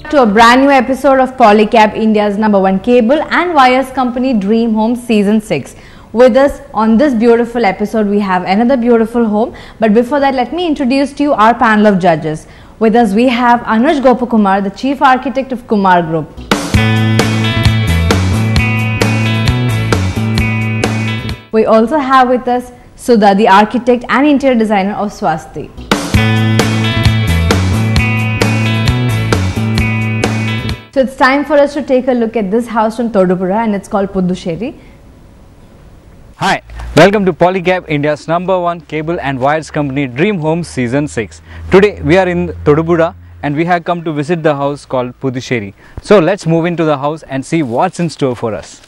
to a brand new episode of Polycab, India's #1 cable and wires company, Dream Home Season 6. With us on this beautiful episode, we have another beautiful home. But before that, let me introduce to you our panel of judges. With us, we have Anuj Gopakumar, the Chief Architect of Kumar Group. We also have with us Sudha, the Architect and Interior Designer of Swasti. So it's time for us to take a look at this house from Thodupuzha, and it's called Puthussery. Hi, welcome to Polycab, India's #1 cable and wires company, Dream Home Season 6. Today we are in Thodupuzha and we have come to visit the house called Puthussery. So let's move into the house and see what's in store for us.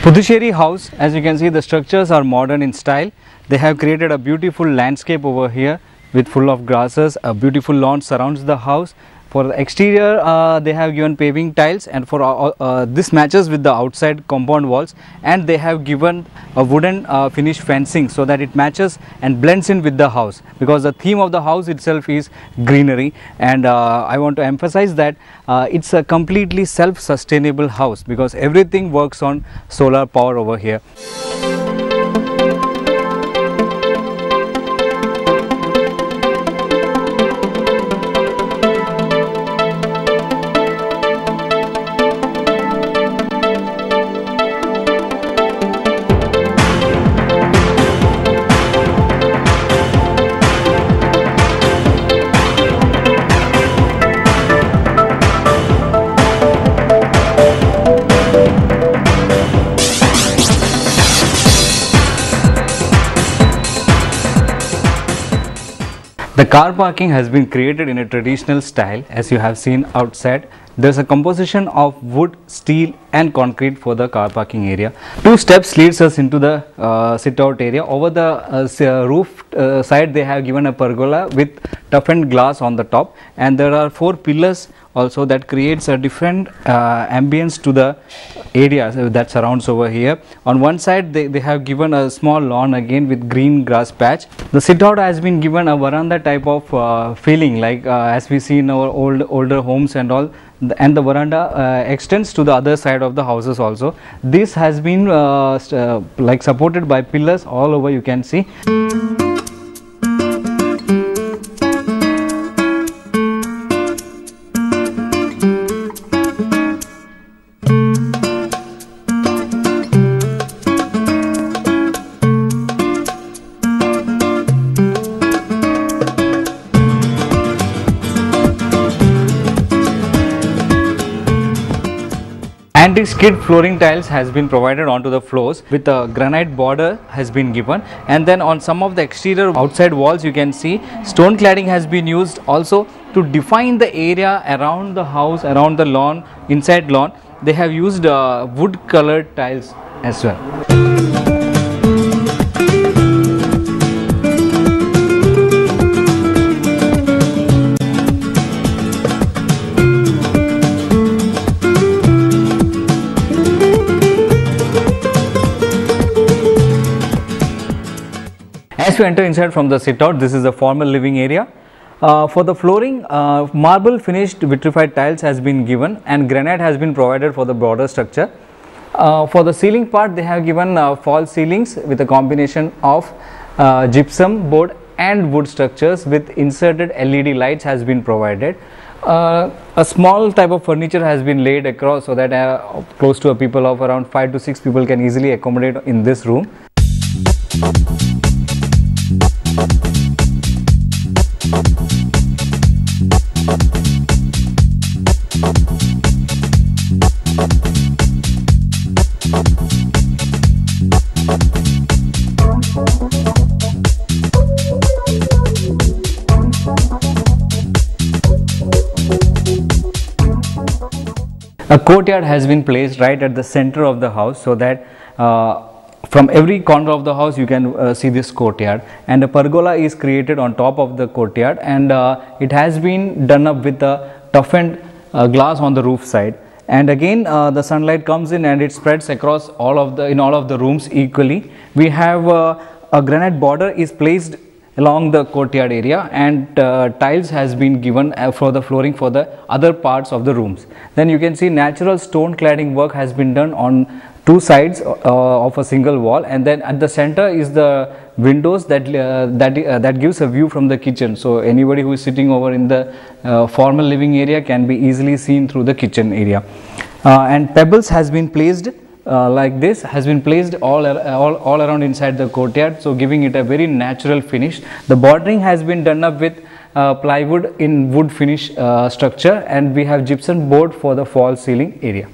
Puthussery house, as you can see, the structures are modern in style. They have created a beautiful landscape over here with full of grasses. A beautiful lawn surrounds the house. For the exterior, they have given paving tiles, and for this matches with the outside compound walls, and they have given a wooden finish fencing so that it matches and blends in with the house, because the theme of the house itself is greenery. And I want to emphasize that it's a completely self-sustainable house because everything works on solar power over here. The car parking has been created in a traditional style, as you have seen outside. There's a composition of wood, steel and concrete for the car parking area. Two steps leads us into the sit-out area. Over the roof side, they have given a pergola with toughened glass on the top, and there are 4 pillars also that creates a different ambience to the area that surrounds over here. On one side, they have given a small lawn again with green grass patch. The sit-out has been given a veranda type of feeling, like as we see in our older homes and all. And the veranda extends to the other side of the houses also. This has been like supported by pillars all over, you can see. Anti-skid flooring tiles has been provided onto the floors with a granite border has been given, and then on some of the exterior outside walls you can see stone cladding has been used also to define the area around the house, around the lawn, inside lawn. They have used wood colored tiles as well. As we enter inside from the sit-out, this is a formal living area. For the flooring, marble finished vitrified tiles has been given, and granite has been provided for the broader structure. For the ceiling part, they have given false ceilings with a combination of gypsum board and wood structures with inserted LED lights has been provided. A small type of furniture has been laid across so that close to a people of around 5 to 6 people can easily accommodate in this room. A courtyard has been placed right at the center of the house so that from every corner of the house you can see this courtyard, and a pergola is created on top of the courtyard, and it has been done up with a toughened glass on the roof side. and again the sunlight comes in and it spreads across all of the rooms equally. We have a granite border is placed along the courtyard area, and tiles has been given for the flooring for the other parts of the rooms. Then you can see natural stone cladding work has been done on two sides of a single wall, and then at the center is the windows that gives a view from the kitchen. So anybody who is sitting over in the formal living area can be easily seen through the kitchen area. And pebbles has been placed like this, has been placed all around inside the courtyard, so giving it a very natural finish. The bordering has been done up with plywood in wood finish structure, and we have gypsum board for the false ceiling area.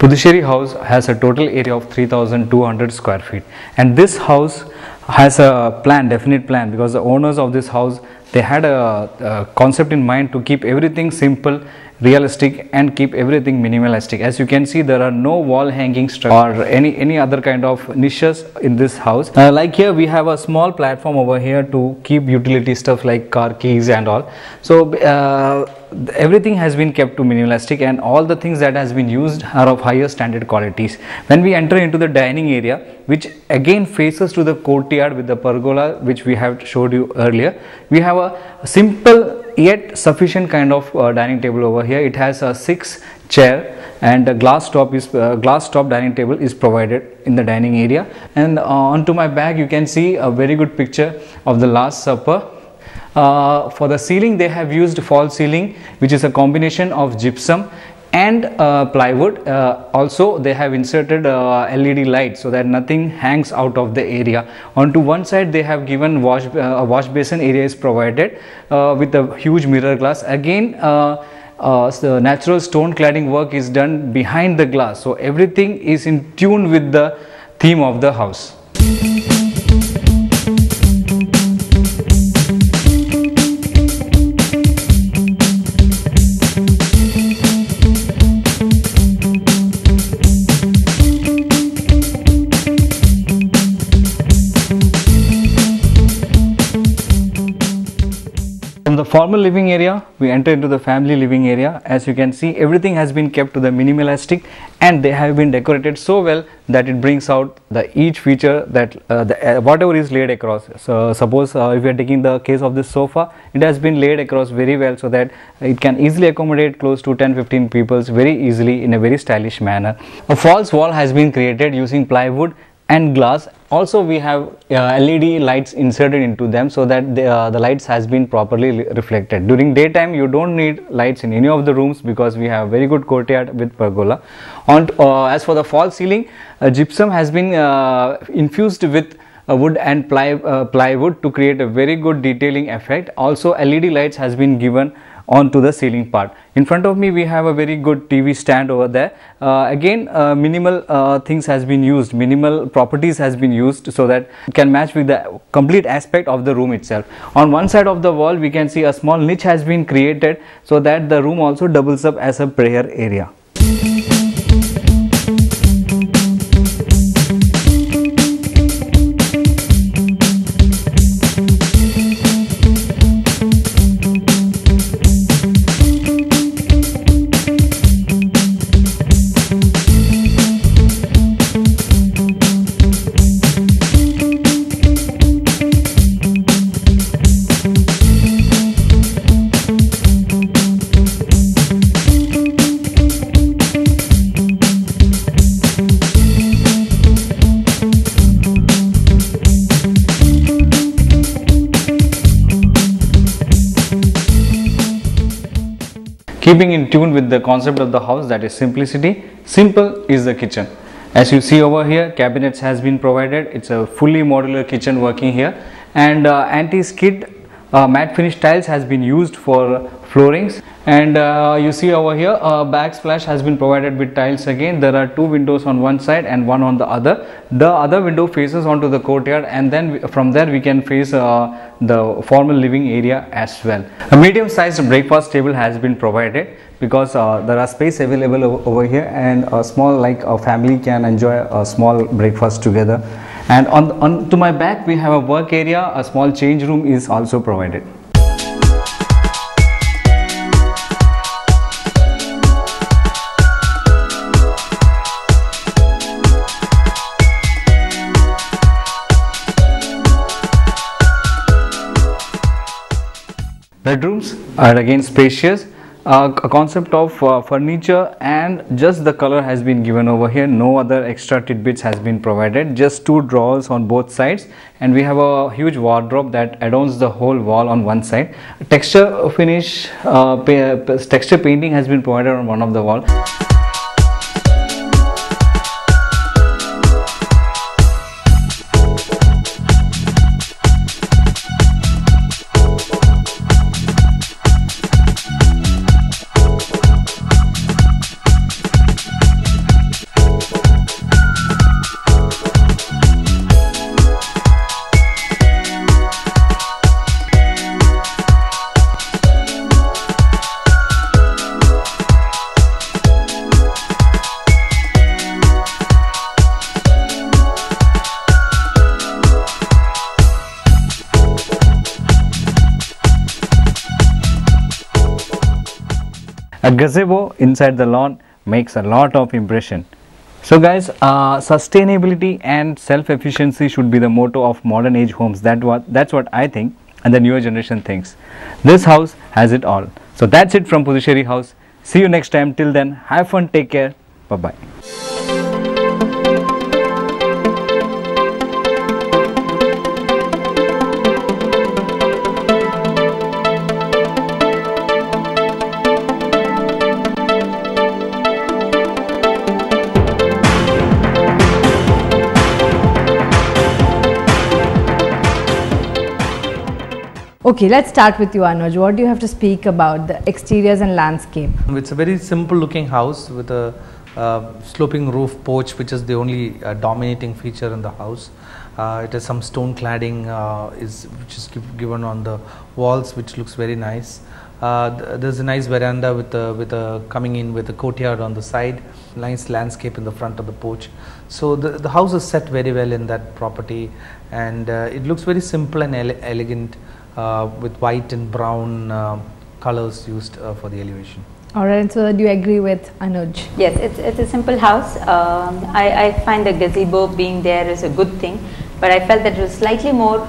Puthussery house has a total area of 3,200 square feet, and this house has a plan, definite plan, because the owners of this house, they had a concept in mind to keep everything simple, realistic, and keep everything minimalistic. As you can see, there are no wall hanging structure or any other kind of niches in this house. Like here we have a small platform over here to keep utility stuff like car keys and all. So everything has been kept to minimalistic, and all the things that has been used are of higher standard qualities. When we enter into the dining area, which again faces to the courtyard with the pergola which we have showed you earlier, we have a simple yet sufficient kind of dining table over here. It has a 6-chair and a glass top dining table is provided in the dining area. And onto my back you can see a very good picture of the Last Supper. For the ceiling, they have used false ceiling, which is a combination of gypsum and plywood. Also they have inserted LED lights so that nothing hangs out of the area. Onto one side they have given a wash basin area is provided with a huge mirror glass. Again the natural stone cladding work is done behind the glass, so everything is in tune with the theme of the house. From the formal living area, we enter into the family living area. As you can see, everything has been kept to the minimalistic, and they have been decorated so well that it brings out each feature that whatever is laid across. So suppose if we are taking the case of this sofa, it has been laid across very well so that it can easily accommodate close to 10-15 people very easily in a very stylish manner. A false wall has been created using plywood and glass. Also we have LED lights inserted into them so that the lights has been properly reflected. During daytime you don't need lights in any of the rooms because we have very good courtyard with pergola. As for the false ceiling, gypsum has been infused with wood and plywood to create a very good detailing effect. Also LED lights has been given onto the ceiling part. In front of me we have a very good TV stand over there. Again minimal things has been used, minimal properties has been used so that it can match with the complete aspect of the room itself. On one side of the wall we can see a small niche has been created so that the room also doubles up as a prayer area. Keeping in tune with the concept of the house, that is simplicity, simple is the kitchen. As you see over here, cabinets has been provided. It's a fully modular kitchen working here, and anti-skid matte finish tiles has been used for floorings, And you see over here, backsplash has been provided with tiles again. There are 2 windows on one side and 1 on the other. The other window faces onto the courtyard, and then from there we can face the formal living area as well. A medium sized breakfast table has been provided because there are space available over here, and a small, like a family can enjoy a small breakfast together. And on to my back we have a work area. A small change room is also provided. Bedrooms are again spacious. A concept of furniture and just the color has been given over here. No other extra tidbits has been provided. Just 2 drawers on both sides, and we have a huge wardrobe that adorns the whole wall on one side. Texture finish, texture painting has been provided on one of the wall. A gazebo inside the lawn makes a lot of impression. So guys, sustainability and self-efficiency should be the motto of modern age homes. That's what I think, and the newer generation thinks. This house has it all. So that's it from Puthussery house. See you next time. Till then, have fun, take care, bye bye. Okay, let's start with you, Anuj. What do you have to speak about the exteriors and landscape? It's a very simple looking house with a sloping roof porch, which is the only dominating feature in the house. It has some stone cladding which is given on the walls, which looks very nice. There's a nice veranda with a coming in with a courtyard on the side, nice landscape in the front of the porch. So the house is set very well in that property, and it looks very simple and elegant, with white and brown colors used for the elevation. Alright, so do you agree with Anuj? Yes, it's a simple house. I find the gazebo being there is a good thing, but I felt that it was slightly more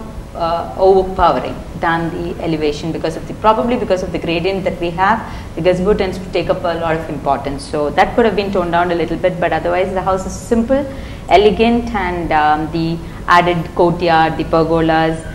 overpowering than the elevation probably because of the gradient that we have. The gazebo tends to take up a lot of importance, so that could have been toned down a little bit, but otherwise the house is simple, elegant, and the added courtyard, the pergolas,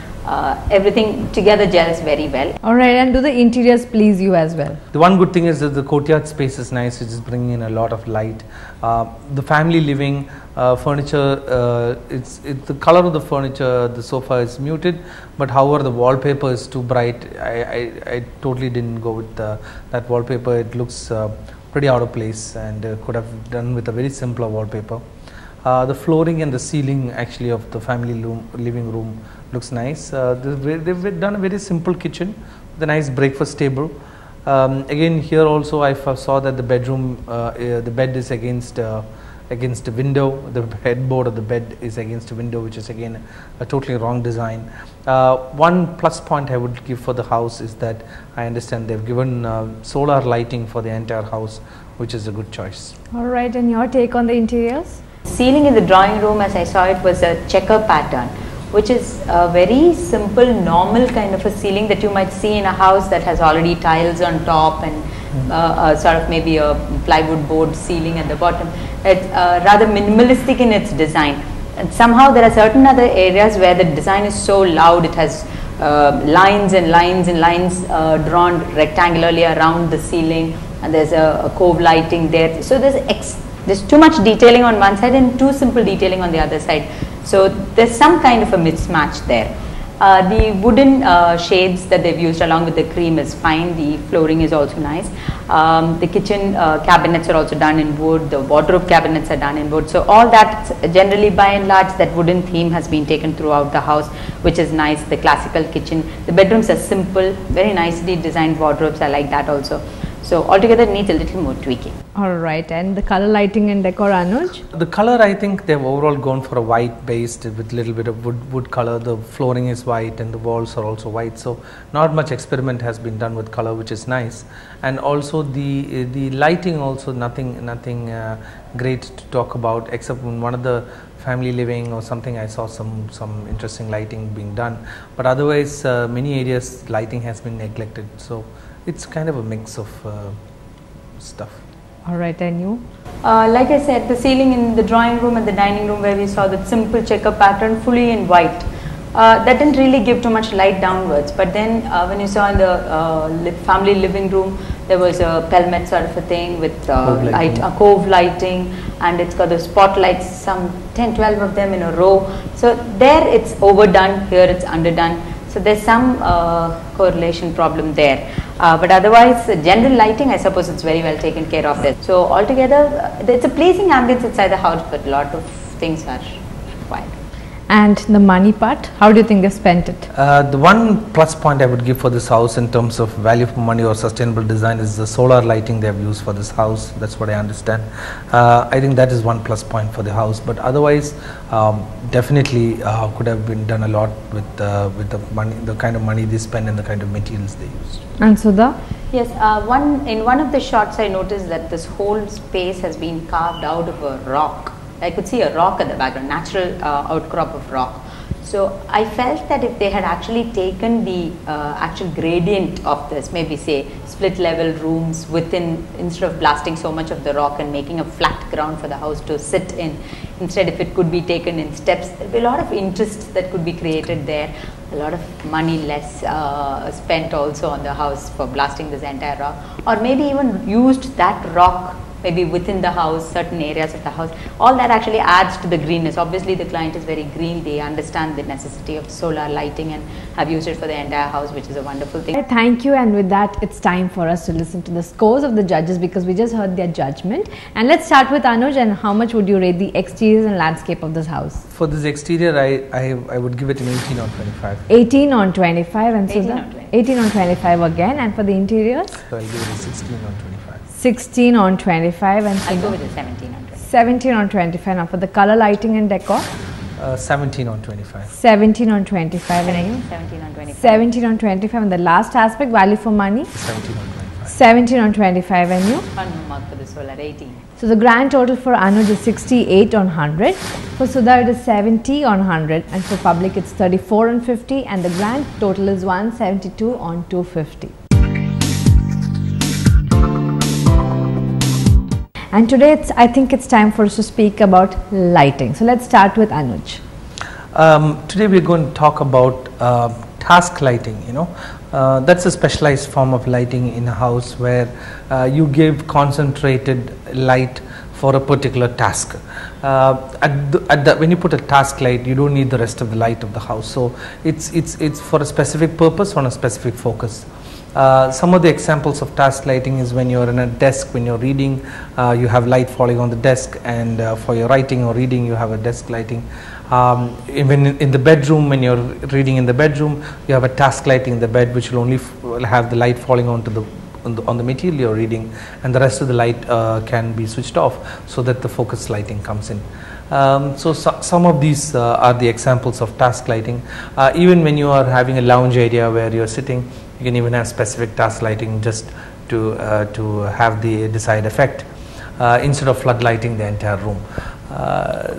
everything together gels very well. Alright, and do the interiors please you as well? The one good thing is that the courtyard space is nice. It's bringing in a lot of light. The family living furniture, it's the color of the furniture, the sofa is muted, but however the wallpaper is too bright. I totally didn't go with that wallpaper. It looks pretty out of place, and could have done with a very simpler wallpaper. The flooring and the ceiling actually of the family living room looks nice. They've done a very simple kitchen with a nice breakfast table. Again, here also I saw that the bedroom, the bed is against the window. The headboard of the bed is against a window, which is again a totally wrong design. One plus point I would give for the house is that I understand they've given solar lighting for the entire house, which is a good choice. Alright, and your take on the interiors? Ceiling in the drawing room, as I saw it, was a checker pattern, which is a very simple, normal kind of a ceiling that you might see in a house that has already tiles on top and sort of maybe a plywood board ceiling at the bottom. It's rather minimalistic in its design. And somehow there are certain other areas where the design is so loud. It has lines and lines and lines drawn rectangularly around the ceiling, and there's a cove lighting there. So there's too much detailing on one side and too simple detailing on the other side. So there's some kind of a mismatch there. The wooden shades that they've used along with the cream is fine. The flooring is also nice. The kitchen cabinets are also done in wood. The wardrobe cabinets are done in wood. So all that, generally by and large, that wooden theme has been taken throughout the house, which is nice. The classical kitchen. The bedrooms are simple, very nicely designed wardrobes. I like that also. So altogether it needs a little more tweaking. Alright, and the color lighting and decor, Anuj? The color, I think they've overall gone for a white based with little bit of wood color. The flooring is white and the walls are also white. So not much experiment has been done with color, which is nice. And also the lighting also nothing great to talk about, except in one of the family living or something I saw some interesting lighting being done. But otherwise many areas lighting has been neglected. So it's kind of a mix of stuff. Alright, and you? Like I said, the ceiling in the drawing room and the dining room where we saw that simple checker pattern fully in white. That didn't really give too much light downwards, but then when you saw in the family living room, there was a pelmet sort of a thing with cove lighting, and it's got the spotlights, some 10-12 of them in a row. So there it's overdone, here it's underdone. So there's some correlation problem there. But otherwise, general lighting, I suppose it's very well taken care of there. So altogether, it's a pleasing ambience inside the house, but a lot of things are required. And the money part, how do you think they spent it? The one plus point I would give for this house in terms of value for money or sustainable design is the solar lighting they have used for this house. That's what I understand. I think that is one plus point for the house, but otherwise definitely could have been done a lot with the money, the kind of money they spend and the kind of materials they use. And Sudha? Yes, in one of the shots I noticed that this whole space has been carved out of a rock. I could see a rock at the background, natural outcrop of rock. So I felt that if they had actually taken the actual gradient of this, maybe say split level rooms within, instead of blasting so much of the rock and making a flat ground for the house to sit in, instead if it could be taken in steps, there would be a lot of interest that could be created there. A lot of money less spent also on the house for blasting this entire rock, or maybe even used that rock maybe within the house, certain areas of the house. All that actually adds to the greenness. Obviously the client is very green, they understand the necessity of solar lighting and have used it for the entire house, which is a wonderful thing. Thank you, and with that it's time for us to listen to the scores of the judges, because we just heard their judgment. And let's start with Anuj. And how much would you rate the exteriors and landscape of this house? For this exterior, I would give it an 18 on 25. 18 on 25, and 18 Sudha? on 25. 18 on 25 again. And for the interiors? So I'll give it a 16 on 25. 16 on 25, and I'll go Sudha? with a 17 on 25. 17 on 25. Now for the color lighting and decor? 17 on 25. 17 on 25. And you? 17 on 25. 17 on 25. And the last aspect, value for money? 17 on 25. 17 on 25. And you? One more mark for the solar, 18. So the grand total for Anuj is 68 on 100. For Sudha it is 70 on 100. And for public it's 34 on 50. And the grand total is 172 on 250. And today I think it's time for us to speak about lighting. So let's start with Anuj. Today we're going to talk about task lighting. That's a specialized form of lighting in a house where you give concentrated light for a particular task. When you put a task light, you don't need the rest of the light of the house. So it's for a specific purpose on a specific focus. Some of the examples of task lighting is when you're in a desk, when you're reading, you have light falling on the desk, and for your writing or reading you have a desk lighting. Even in the bedroom, when you're reading in the bedroom, you have a task lighting in the bed, which will only have the light falling onto on the material you're reading, and the rest of the light can be switched off so that the focus lighting comes in. So some of these are the examples of task lighting. Even when you are having a lounge area where you're sitting, you can even have specific task lighting just to have the desired effect instead of floodlighting the entire room.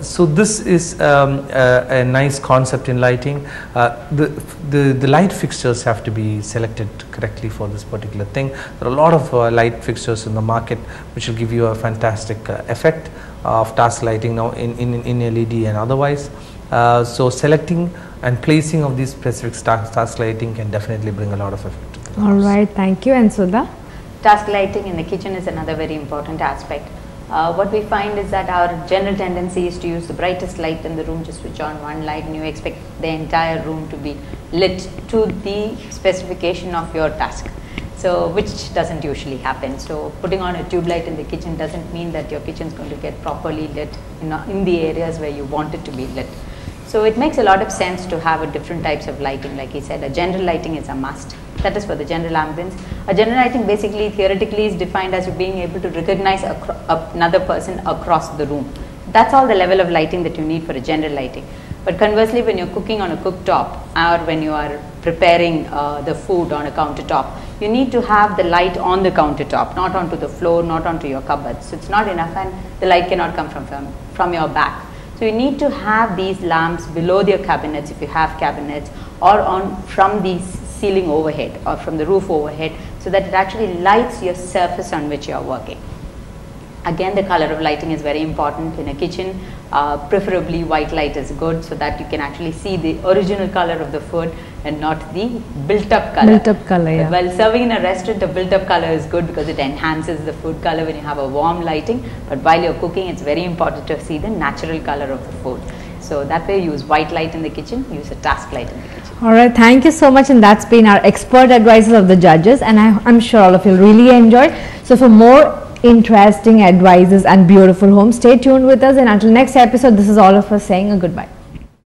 So this is a nice concept in lighting. The light fixtures have to be selected correctly for this particular thing. There are a lot of light fixtures in the market which will give you a fantastic effect of task lighting now in LED and otherwise. So selecting and placing of these specific task lighting can definitely bring a lot of effect to the house. Alright, thank you. And Sudha? Task lighting in the kitchen is another very important aspect. What we find is that our general tendency is to use the brightest light in the room, just switch on one light and you expect the entire room to be lit to the specification of your task. So, which doesn't usually happen. So, putting on a tube light in the kitchen doesn't mean that your kitchen is going to get properly lit in the areas where you want it to be lit. So, it makes a lot of sense to have a different types of lighting. Like he said, a general lighting is a must. That is for the general ambience. A general lighting basically theoretically is defined as you being able to recognize another person across the room. That's all the level of lighting that you need for a general lighting. But conversely, when you're cooking on a cooktop or when you are preparing the food on a countertop, you need to have the light on the countertop, not onto the floor, not onto your cupboards. So, it's not enough and the light cannot come from your back. So, you need to have these lamps below your cabinets if you have cabinets, or from the ceiling overhead or from the roof overhead, so that it actually lights your surface on which you are working. Again, the color of lighting is very important in a kitchen. Preferably white light is good, so that you can actually see the original color of the food and not the built up color. Built up color, yeah. While serving in a restaurant, the built up color is good because it enhances the food color when you have a warm lighting. But while you're cooking, it's very important to see the natural color of the food. So that way, use white light in the kitchen, use a task light in the kitchen. Alright, thank you so much, and that's been our expert advices of the judges, and I'm sure all of you really enjoyed. So for more interesting advices and beautiful homes, stay tuned with us, and until next episode, this is all of us saying a goodbye.